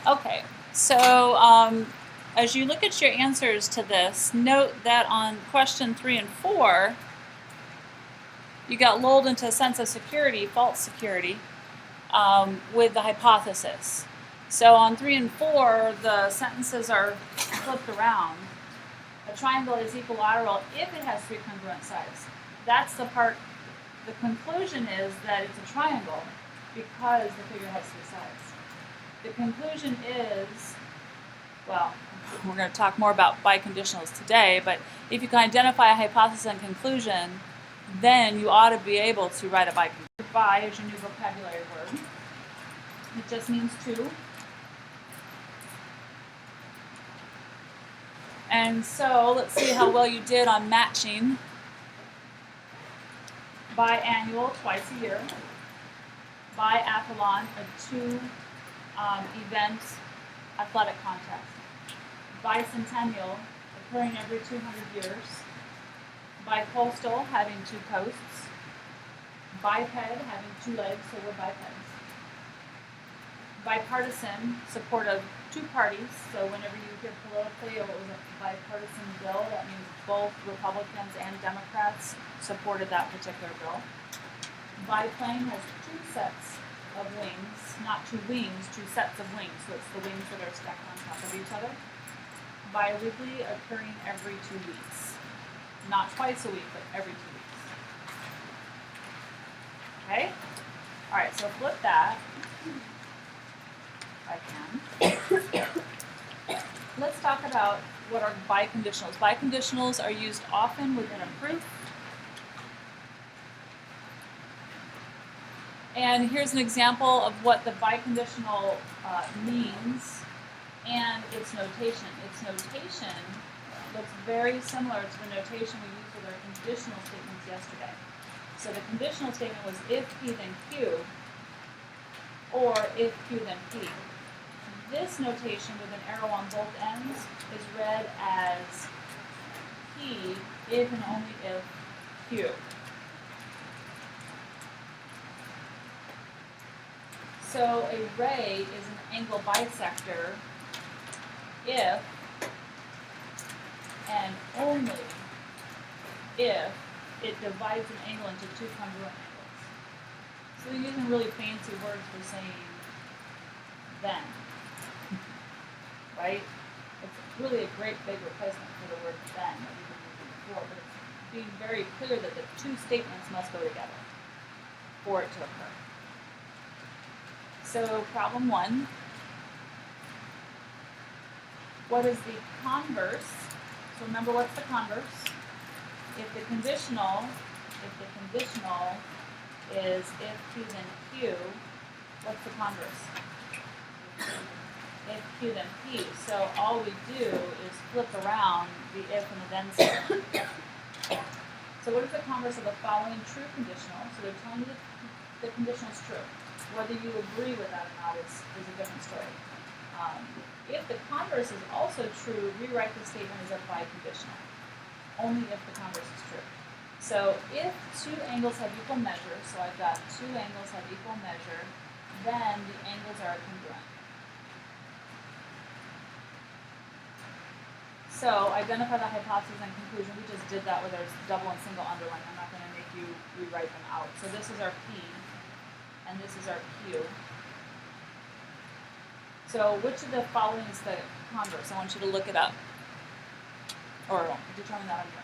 Okay, so as you look at your answers to this, note that on question 3 and 4, you got lulled into a sense of security, false security, with the hypothesis. So on 3 and 4, the sentences are flipped around. A triangle is equilateral if it has 3 congruent sides. That's the part, the conclusion is that it's a triangle because the figure has 3 sides. The conclusion is, well, we're going to talk more about biconditionals today, but if you can identify a hypothesis and conclusion, then you ought to be able to write a biconditional. Bi is your new vocabulary word. It just means 2. And so let's see how well you did on matching. Biannual, twice a year. Biathlon, a 2 event athletic contest. Bicentennial, occurring every 200 years. Bicoastal, having 2 coasts. Biped, having 2 legs, so we're bipeds. Bipartisan, support of 2 parties, so whenever you hear politically, it was a bipartisan bill, that means both Republicans and Democrats supported that particular bill. Biplane has 2 sets of wings, not 2 wings, 2 sets of wings, so it's the wings that are stacked on top of each other. Biweekly, occurring every 2 weeks. Not twice a week, but every 2 weeks. Okay? Alright, so flip that. If I can. Let's talk about what are biconditionals. Biconditionals are used often within a proof. And here's an example of what the biconditional means and its notation. Its notation looks very similar to the notation we used with our conditional statements yesterday. So the conditional statement was if P then Q, or if Q then P. This notation with an arrow on both ends is read as P if and only if Q. So a ray is an angle bisector if and only if it divides an angle into 2 congruent angles. So they're using really fancy words for saying then, right? It's really a great big replacement for the word then that we've been using before, but it's being very clear that the 2 statements must go together for it to occur. So problem 1, what is the converse? So remember, what's the converse? If the conditional is if Q then Q, what's the converse? If Q then P. So all we do is flip around the if and the then sign. So what is the converse of the following true conditional? So they're telling you that the conditional is true. Whether you agree with that or not is a different story. If the converse is also true, rewrite the statement as a biconditional. Only if the converse is true. So if 2 angles have equal measure, so I've got 2 angles have equal measure, then the angles are congruent. So identify the hypothesis and conclusion. We just did that with our double and single underline. I'm not going to make you rewrite them out. So this is our P, and this is our Q. So which of the following is the converse? I want you to look it up, or determine that on your own.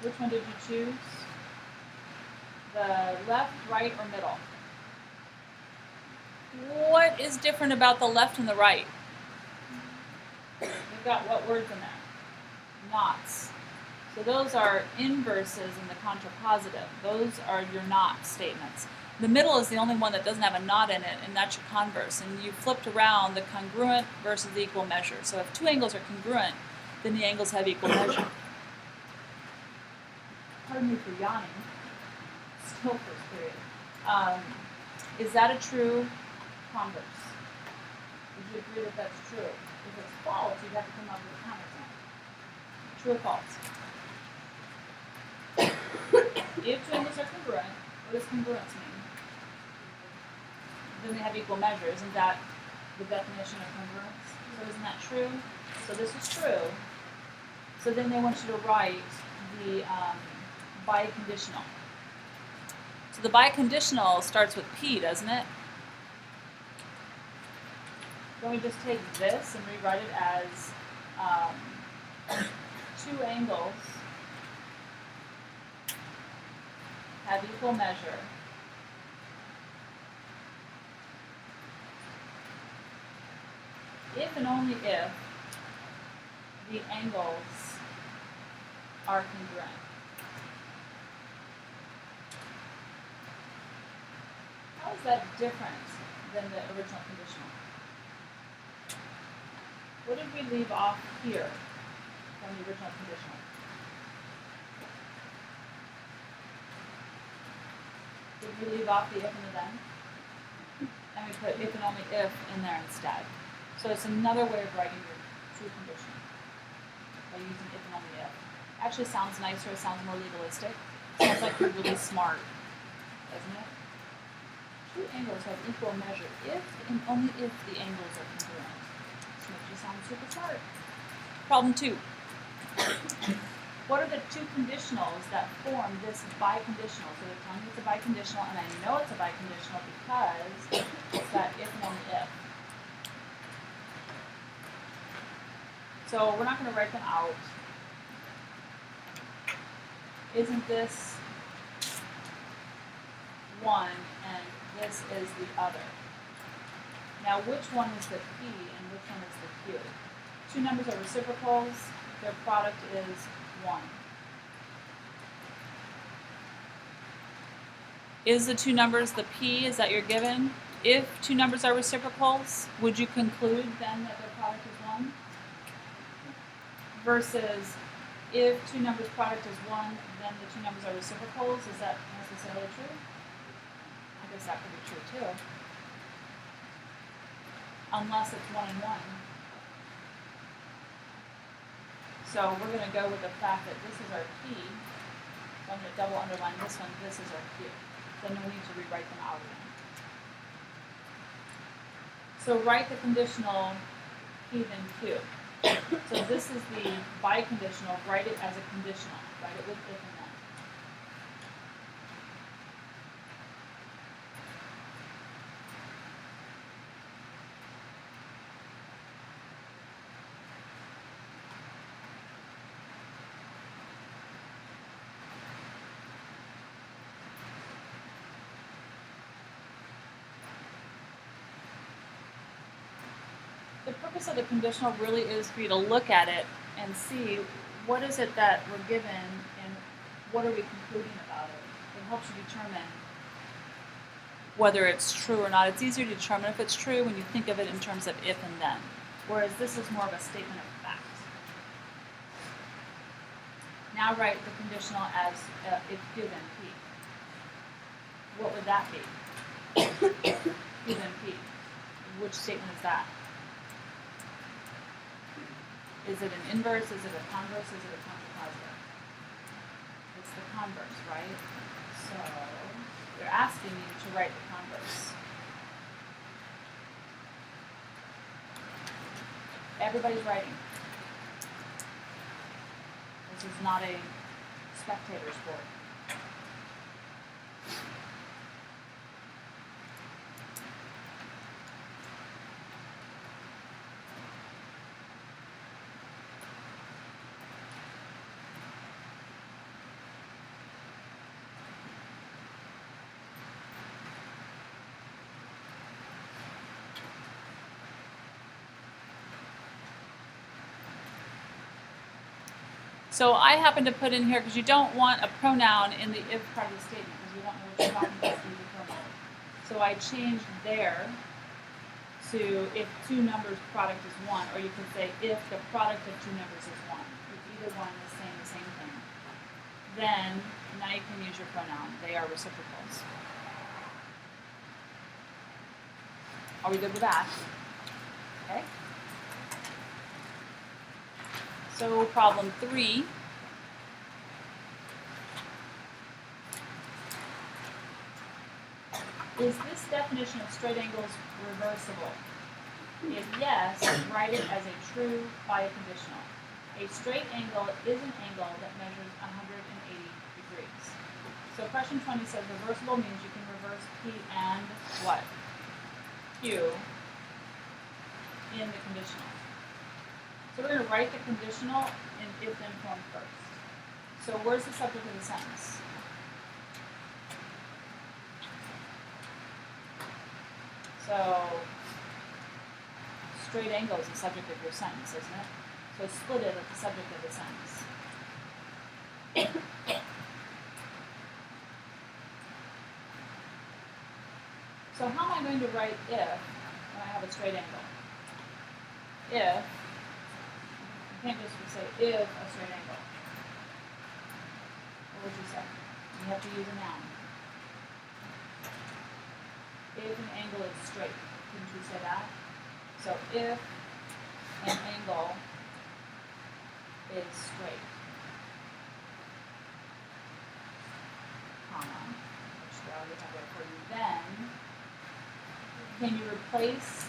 Which one did you choose? The left, right, or middle? What is different about the left and the right? We've got what words in there? Nots. So those are inverses in the contrapositive. Those are your not statements. The middle is the only one that doesn't have a not in it, and that's your converse. And you flipped around the congruent versus the equal measure. So if 2 angles are congruent, then the angles have equal measure. Pardon me for yawning. Still first period. Is that a true converse? Would you agree that that's true? If it's false, you'd have to come up with a counterexample. True or false? If two angles are congruent, what does congruence mean? Then they have equal measure. Isn't that the definition of congruence? So isn't that true? So this is true. So then they want you to write the biconditional. So the biconditional starts with P, doesn't it? Then we just take this and rewrite it as two angles have equal measure if and only if the angles are congruent. How is that different than the original conditional? What did we leave off here from the original conditional? Did we leave off the if and the then? And we put if and only if in there instead. So it's another way of writing your true condition by using if and only if. Actually sounds nicer, it sounds more legalistic. Sounds like you're really smart, doesn't it? Two angles have equal measure if and only if the angles are congruent. This makes you sound super smart. Problem 2. What are the two conditionals that form this biconditional? So they're telling me it's a biconditional, and I know it's a biconditional because it's that if and only if. So we're not going to write them out. Isn't this one and this is the other? Now which one is the P and which one is the Q? Two numbers are reciprocals, their product is 1. Is the two numbers the P, is that your given? If two numbers are reciprocals, would you conclude then that their product is 1? Versus if two numbers product is 1, then the two numbers are reciprocals, is that necessarily true? I guess that could be true too. Unless it's 1 and 1. So we're going to go with the fact that this is our P. So I'm going to double underline this one. This is our Q. Then we need to rewrite them out again. So write the conditional P then Q. So this is the biconditional. Write it as a conditional. Write it with if and then. The purpose of the conditional really is for you to look at it and see what is it that we're given and what are we concluding about it. It helps you determine whether it's true or not. It's easier to determine if it's true when you think of it in terms of if and then, whereas this is more of a statement of fact. Now write the conditional as if given P. What would that be? Given P. Which statement is that? Is it an inverse? Is it a converse? Is it a contrapositive? It's the converse, right? So they're asking you to write the converse. Everybody's writing. This is not a spectator sport. So I happen to put in here, because you don't want a pronoun in the if part of the statement, because you don't know what you're talking about with the pronoun. So I changed there to if two numbers product is 1, or you could say if the product of two numbers is 1. If either one is saying the same thing, then now you can use your pronoun. They are reciprocals. Are we good with that? Okay. So problem 3. Is this definition of straight angles reversible? If yes, write it as a true biconditional. A straight angle is an angle that measures 180 degrees. So question 20 says reversible means you can reverse P and what? Q in the conditional. So we're going to write the conditional in if-then form first. So where's the subject of the sentence? So straight angle is the subject of your sentence, isn't it? So split it at the subject of the sentence. So how am I going to write if when I have a straight angle? If, you can't just say if a straight angle. What would you say? You have to use a noun. If an angle is straight, couldn't you say that? So if an angle is straight, comma, which we already have there for you, then can you replace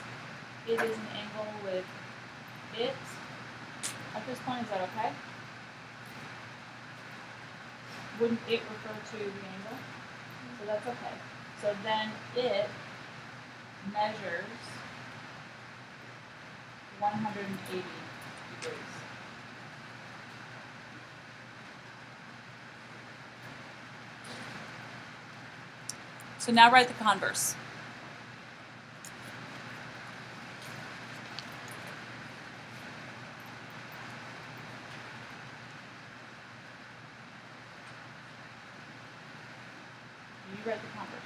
it is an angle with it? At this point, is that okay? Wouldn't it refer to the angle? So that's okay. So then it measures 180 degrees. So now write the converse. You write the converse.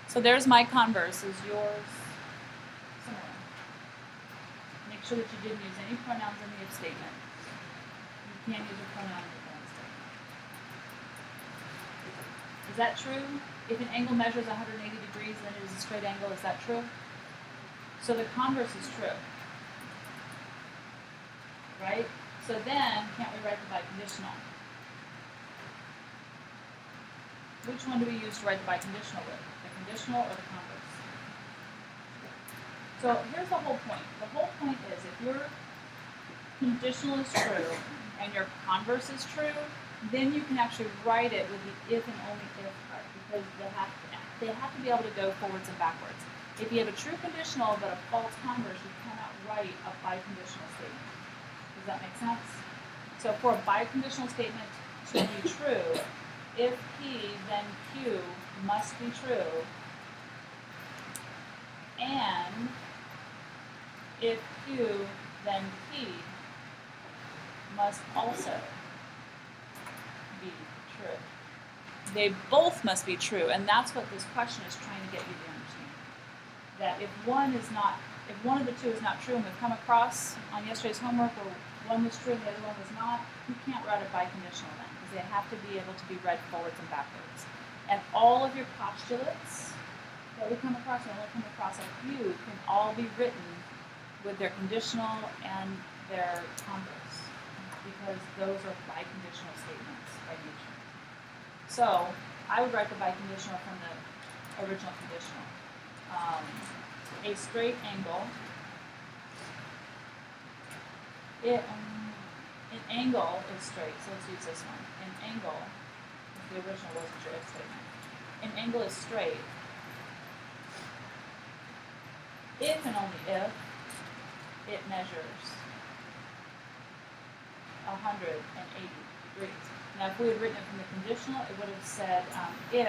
So there's my converse, is yours similar? Make sure that you didn't use any pronouns in the if statement. You can't use a pronoun in the then statement. Is that true? If an angle measures 180 degrees, then it is a straight angle. Is that true? So the converse is true. Right? So then, can't we write the biconditional? Which one do we use to write the biconditional with? The conditional or the converse? So here's the whole point. The whole point is if your conditional is true and your converse is true, then you can actually write it with the if and only if part because they have to be able to go forwards and backwards. If you have a true conditional but a false converse, you cannot write a biconditional statement. Does that make sense? So for a biconditional statement to be true, if P, then Q must be true, and if Q, then P must also be true. They both must be true, and that's what this question is trying to get you to understand. That if one of the two is not true, and we've come across on yesterday's homework where one was true and the other one was not, you can't write a biconditional then, because they have to be able to be read forwards and backwards. And all of your postulates that we come across, and only come across a few, can all be written with their conditional and their converse, because those are biconditional statements by nature. So I would write the biconditional from the original conditional. A straight angle. An angle is straight, so let's use this one. An angle, if the original wasn't your if statement. An angle is straight if and only if it measures 180 degrees. Now, if we had written it from the conditional, it would have said it would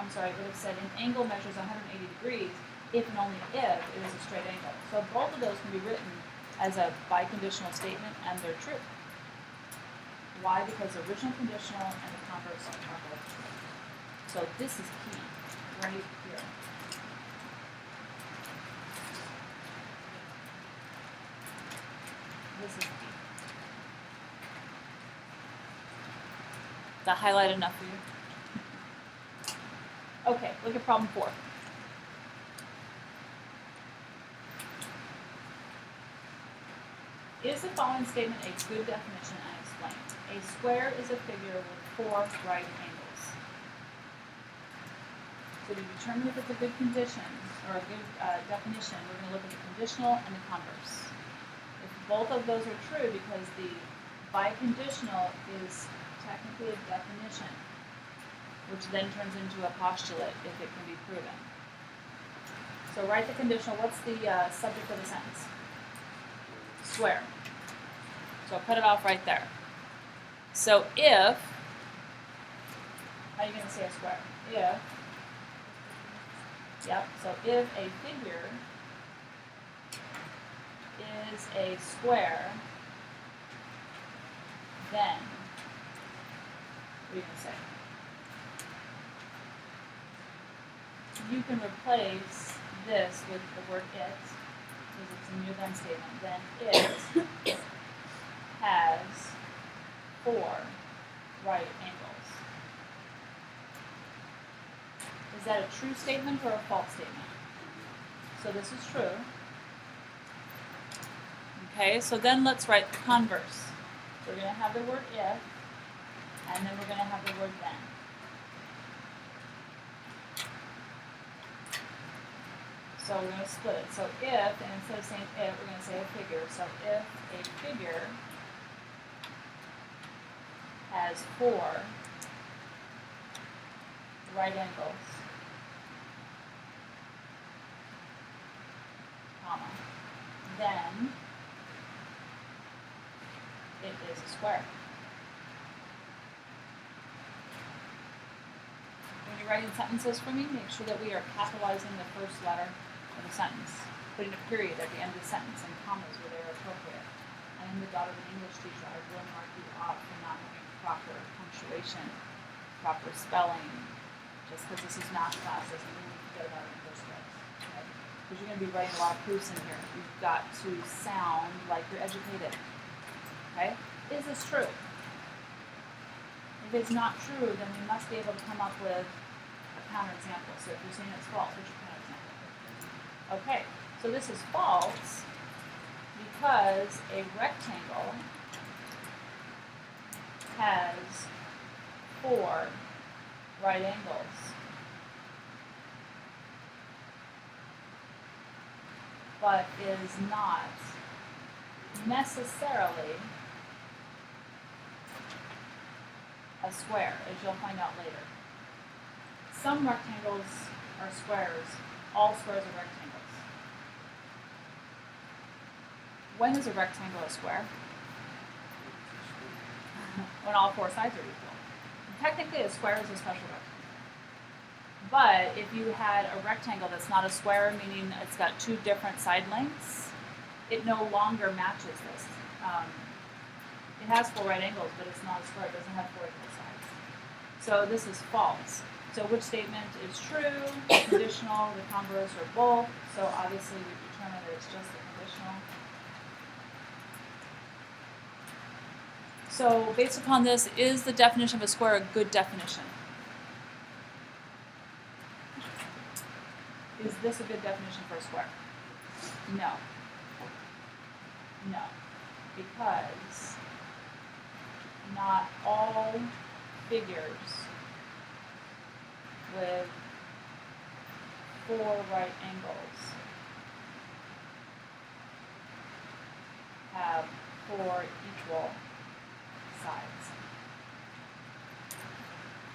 have said an angle measures 180 degrees if and only if it is a straight angle. So both of those can be written as a biconditional statement, and they're true. Why? Because the original conditional and the converse are both true. So this is key, right here. This is key. Is that highlight enough for you? Okay, look at problem 4. Is the following statement a good definition and explain? A square is a figure with 4 right angles. So to determine if it's a good condition or a good definition, we're going to look at the conditional and the converse. If both of those are true, because the biconditional is technically a definition, which then turns into a postulate if it can be proven. So write the conditional. What's the subject of the sentence? Square. So cut it off right there. So if, how are you going to say a square? If, yep, so if a figure is a square, then, what are you going to say? You can replace this with the word it, because it's a new then statement. Then it has 4 right angles. Is that a true statement or a false statement? So this is true. Okay, so then let's write the converse. We're going to have the word if, and then we're going to have the word then. So we're going to split it. So if, and instead of saying if, we're going to say a figure. So if a figure has 4 right angles, comma, then it is a square. When you're writing sentences for me, make sure that we are capitalizing the first letter of the sentence, putting a period at the end of the sentence and commas where they are appropriate. I am the daughter of an English teacher. I will mark you off for not having proper punctuation, proper spelling. Just because this is math class doesn't mean you forget about it in the first place. Okay? Because you're going to be writing a lot of proofs in here. You've got to sound like you're educated. Okay? Is this true? If it's not true, then we must be able to come up with a counterexample. So if you're saying it's false, what's your counterexample? Okay, so this is false because a rectangle has 4 right angles. But is not necessarily a square, as you'll find out later. Some rectangles are squares. All squares are rectangles. When is a rectangle a square? When all 4 sides are equal. And technically, a square is a special rectangle. But if you had a rectangle that's not a square, meaning it's got 2 different side lengths, it no longer matches this. It has 4 right angles, but it's not a square. It doesn't have 4 equal sides. So this is false. So which statement is true, conditional, the converse, or both? So obviously we determine that it's just the conditional. So based upon this, is the definition of a square a good definition? Is this a good definition for a square? No. No. Because not all figures with 4 right angles have 4 equal sides.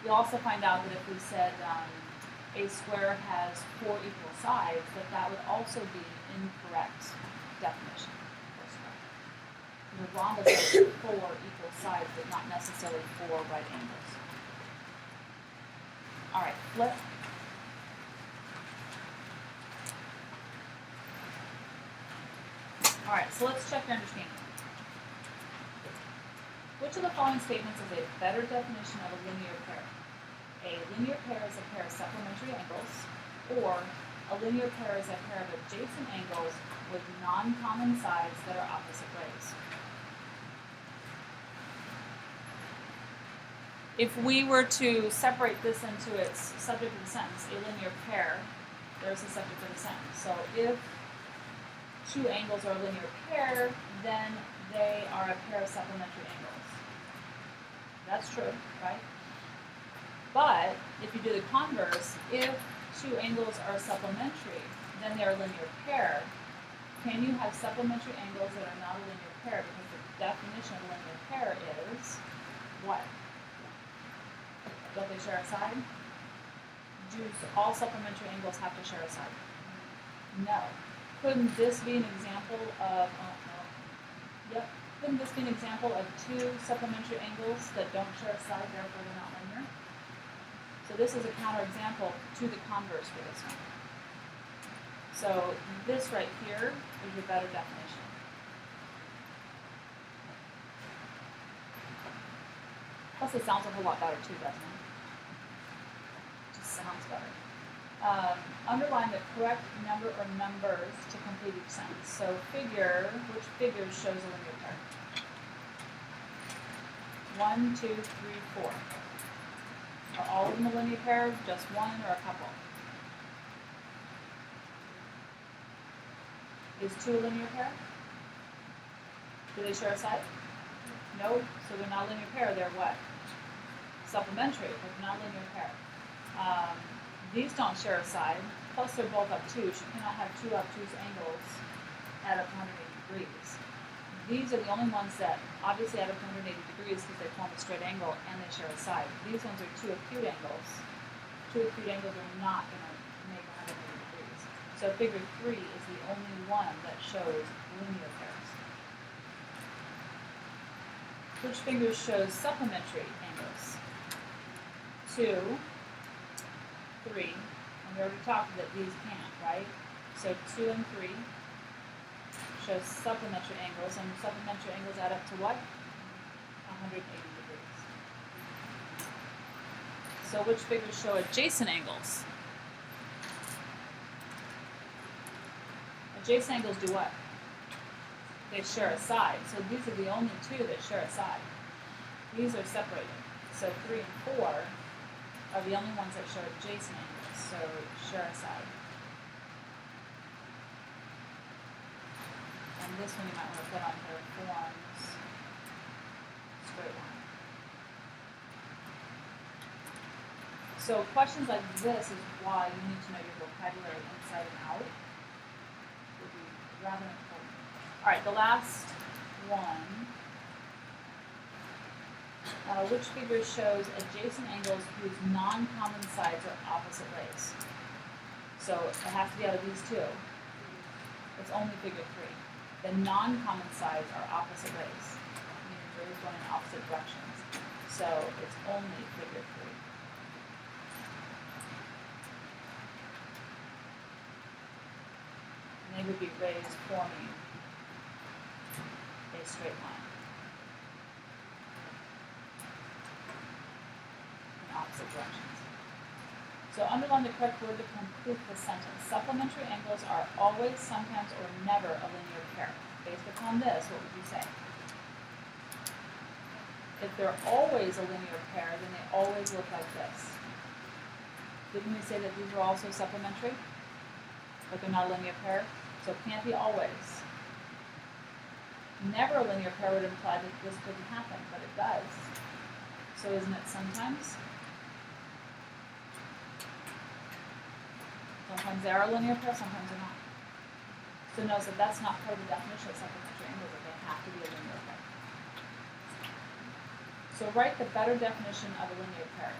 We also find out that if we said a square has 4 equal sides, that would also be an incorrect definition for a square. The rhombus has 4 equal sides, but not necessarily 4 right angles. All right, flip. Alright, so let's check your understanding. Which of the following statements is a better definition of a linear pair? A linear pair is a pair of supplementary angles, or a linear pair is a pair of adjacent angles with non-common sides that are opposite rays. If we were to separate this into its subject of the sentence, a linear pair, there's the subject of the sentence. So if two angles are a linear pair, then they are a pair of supplementary angles. That's true, right? But if you do the converse, if two angles are supplementary, then they're a linear pair. Can you have supplementary angles that are not a linear pair? Because the definition of a linear pair is what? Don't they share a side? Do all supplementary angles have to share a side? No. Couldn't this be an example of, yep, couldn't this be an example of two supplementary angles that don't share a side, therefore they're not linear? So this is a counterexample to the converse for this one. So this right here is your better definition. Plus it sounds a whole lot better too, doesn't it? Just sounds better. Underline the correct number or numbers to complete each sentence. So which figure shows a linear pair? 1, 2, 3, 4. Are all of them a linear pair, just one, or a couple? Is 2 a linear pair? Do they share a side? No, so they're not a linear pair, they're what? Supplementary, but not a linear pair. These don't share a side, plus they're both obtuse. You cannot have two obtuse angles at up to 180 degrees. These are the only ones that obviously add up to 180 degrees because they form a straight angle and they share a side. These ones are two acute angles. Two acute angles are not going to make 180 degrees. So figure 3 is the only one that shows linear pairs. Which figure shows supplementary angles? 2, 3, and we already talked that these can't, right? So 2 and 3 shows supplementary angles, and supplementary angles add up to what? 180 degrees. So which figures show adjacent angles? Adjacent angles do what? They share a side. So these are the only two that share a side. These are separated. So 3 and 4 are the only ones that show adjacent angles, so share a side. And this one you might want to put on here, forms straight line. So questions like this is why you need to know your vocabulary inside and out. Would be rather important. All right, the last one. Which figure shows adjacent angles whose non-common sides are opposite rays? So it has to be out of these two. It's only figure 3. The non-common sides are opposite rays, meaning rays going in opposite directions. So it's only figure 3. And they would be rays forming a straight line. Opposite directions. So underline the correct word to complete the sentence. Supplementary angles are always, sometimes, or never a linear pair. Based upon this, what would you say? If they're always a linear pair, then they always look like this. Didn't we say that these were also supplementary? But they're not a linear pair? So it can't be always. Never a linear pair would imply that this couldn't happen, but it does. So isn't it sometimes? Sometimes they are a linear pair, sometimes they're not. So notice that that's not part of the definition of supplementary angles, that they have to be a linear pair. So write the better definition of a linear pair.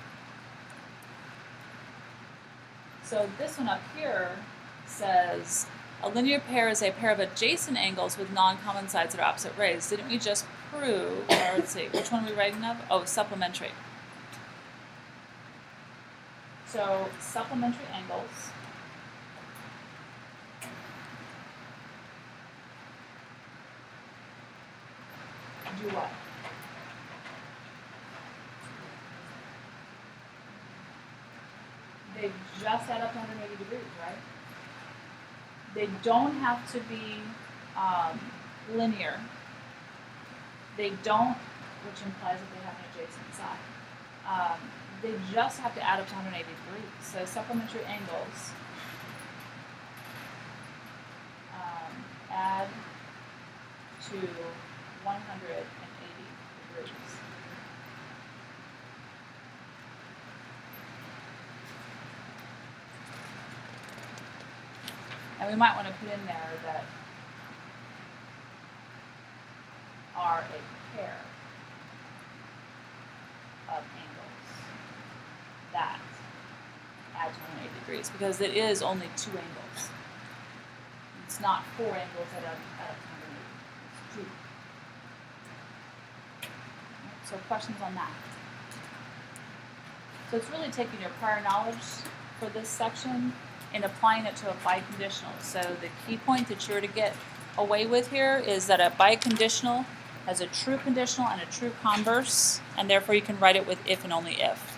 So this one up here says, a linear pair is a pair of adjacent angles with non-common sides that are opposite rays. Didn't we just prove, or let's see, which one are we writing of? Oh, supplementary. So supplementary angles do what? They just add up to 180 degrees, right? They don't have to be linear. They don't, which implies that they have an adjacent side. They just have to add up to 180 degrees. So supplementary angles add to 180 degrees. And we might want to put in there that are a pair of angles that add to 180 degrees, because it is only two angles. It's not four angles that add up to 180. It's two. So questions on that? So it's really taking your prior knowledge for this section and applying it to a biconditional. So the key point that you're to get away with here is that a biconditional has a true conditional and a true converse, and therefore you can write it with if and only if.